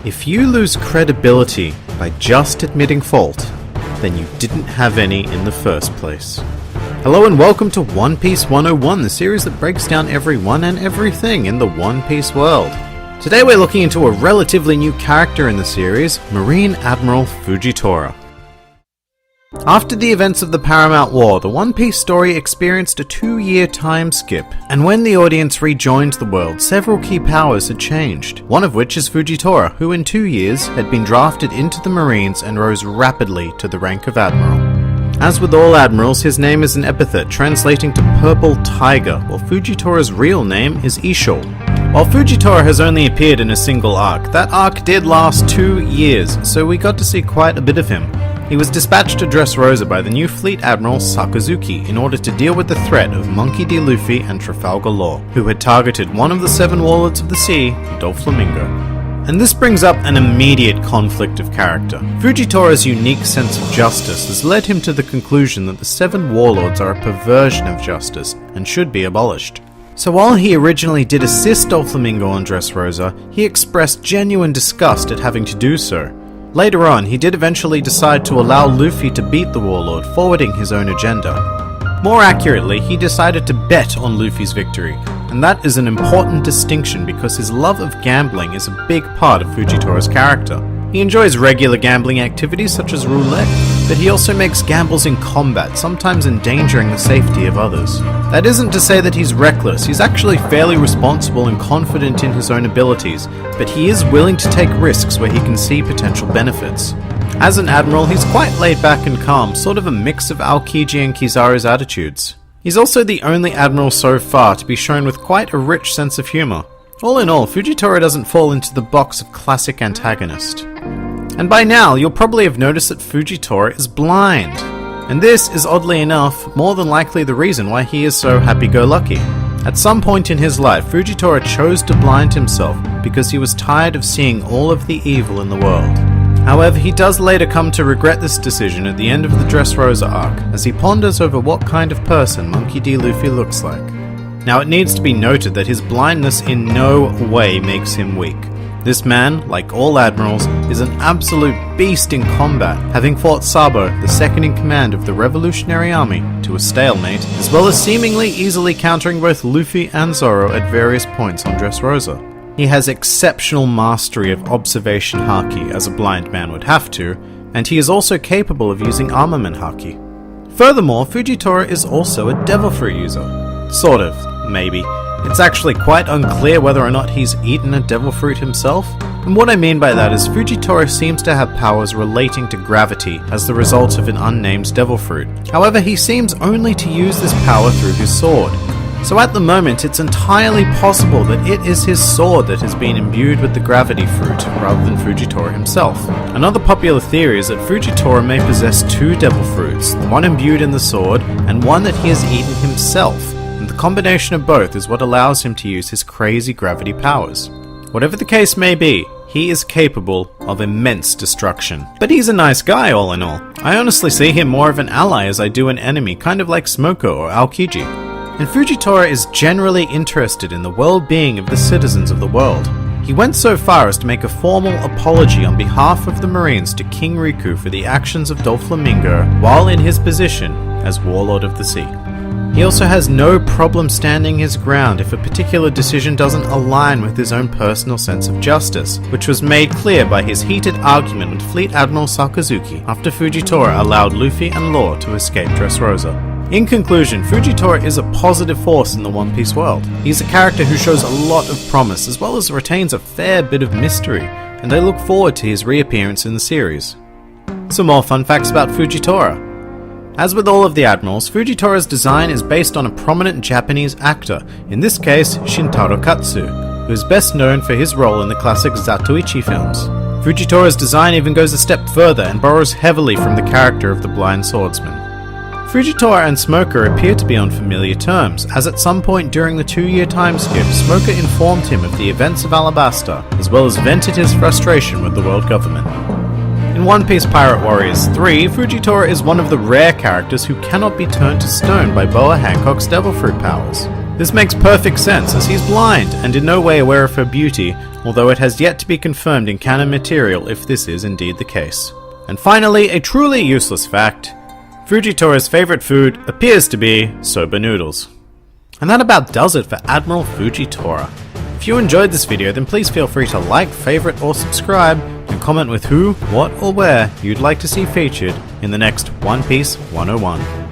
If you lose credibility by just admitting fault, then you didn't have any in the first place. Hello and welcome to One Piece 101, the series that breaks down everyone and everything in the One Piece world. Today we're looking into a relatively new character in the series, Marine Admiral FUJITORA. After the events of the Paramount War, the One Piece story experienced a 2-year time skip, and when the audience rejoined the world, several key powers had changed, one of which is FUJITORA, who in 2 years had been drafted into the Marines and rose rapidly to the rank of Admiral. As with all admirals, his name is an epithet translating to Purple Tiger, while FUJITORA's real name is Ishol. While FUJITORA has only appeared in a single arc, that arc did last 2 years, so we got to see quite a bit of him. He was dispatched to Dressrosa by the new Fleet Admiral Sakazuki in order to deal with the threat of Monkey D. Luffy and Trafalgar Law, who had targeted one of the 7 warlords of the sea, Doflamingo. And this brings up an immediate conflict of character. FUJITORA's unique sense of justice has led him to the conclusion that the 7 warlords are a perversion of justice and should be abolished. So while he originally did assist Doflamingo on Dressrosa, he expressed genuine disgust at having to do so. Later on, he did eventually decide to allow Luffy to beat the warlord, forwarding his own agenda. More accurately, he decided to bet on Luffy's victory, and that is an important distinction because his love of gambling is a big part of FUJITORA's character. He enjoys regular gambling activities such as roulette, but he also makes gambles in combat, sometimes endangering the safety of others. That isn't to say that he's reckless, he's actually fairly responsible and confident in his own abilities, but he is willing to take risks where he can see potential benefits. As an admiral, he's quite laid back and calm, sort of a mix of Aokiji and Kizaru's attitudes. He's also the only admiral so far to be shown with quite a rich sense of humour. All in all, FUJITORA doesn't fall into the box of classic antagonist. And by now, you'll probably have noticed that FUJITORA is blind. And this is, oddly enough, more than likely the reason why he is so happy-go-lucky. At some point in his life, FUJITORA chose to blind himself because he was tired of seeing all of the evil in the world. However, he does later come to regret this decision at the end of the Dressrosa arc, as he ponders over what kind of person Monkey D. Luffy looks like. Now, it needs to be noted that his blindness in no way makes him weak. This man, like all admirals, is an absolute beast in combat, having fought Sabo, the second in command of the Revolutionary Army, to a stalemate, as well as seemingly easily countering both Luffy and Zoro at various points on Dressrosa. He has exceptional mastery of observation haki, as a blind man would have to, and he is also capable of using armament haki. Furthermore, FUJITORA is also a devil fruit user. Sort of, maybe. It's actually quite unclear whether or not he's eaten a devil fruit himself, and what I mean by that is FUJITORA seems to have powers relating to gravity as the result of an unnamed devil fruit. However, he seems only to use this power through his sword. So at the moment, it's entirely possible that it is his sword that has been imbued with the gravity fruit, rather than FUJITORA himself. Another popular theory is that FUJITORA may possess 2 devil fruits, one imbued in the sword, and one that he has eaten himself. And the combination of both is what allows him to use his crazy gravity powers. Whatever the case may be, he is capable of immense destruction. But he's a nice guy all in all. I honestly see him more of an ally as I do an enemy, kind of like Smoko or Aokiji. And FUJITORA is generally interested in the well-being of the citizens of the world. He went so far as to make a formal apology on behalf of the Marines to King Riku for the actions of Doflamingo while in his position as Warlord of the Sea. He also has no problem standing his ground if a particular decision doesn't align with his own personal sense of justice, which was made clear by his heated argument with Fleet Admiral Sakazuki after FUJITORA allowed Luffy and Law to escape Dressrosa. In conclusion, FUJITORA is a positive force in the One Piece world. He's a character who shows a lot of promise as well as retains a fair bit of mystery, and I look forward to his reappearance in the series. Some more fun facts about FUJITORA. As with all of the admirals, FUJITORA's design is based on a prominent Japanese actor, in this case Shintaro Katsu, who is best known for his role in the classic Zatoichi films. FUJITORA's design even goes a step further and borrows heavily from the character of the blind swordsman. FUJITORA and Smoker appear to be on familiar terms, as at some point during the 2-year time skip, Smoker informed him of the events of Alabasta, as well as vented his frustration with the world government. In One Piece Pirate Warriors 3, FUJITORA is one of the rare characters who cannot be turned to stone by Boa Hancock's devil fruit powers. This makes perfect sense, as he's blind and in no way aware of her beauty, although it has yet to be confirmed in canon material if this is indeed the case. And finally, a truly useless fact. Fujitora's favourite food appears to be soba noodles. And that about does it for Admiral Fujitora. If you enjoyed this video, then please feel free to like, favourite or subscribe, and comment with who, what or where you'd like to see featured in the next One Piece 101.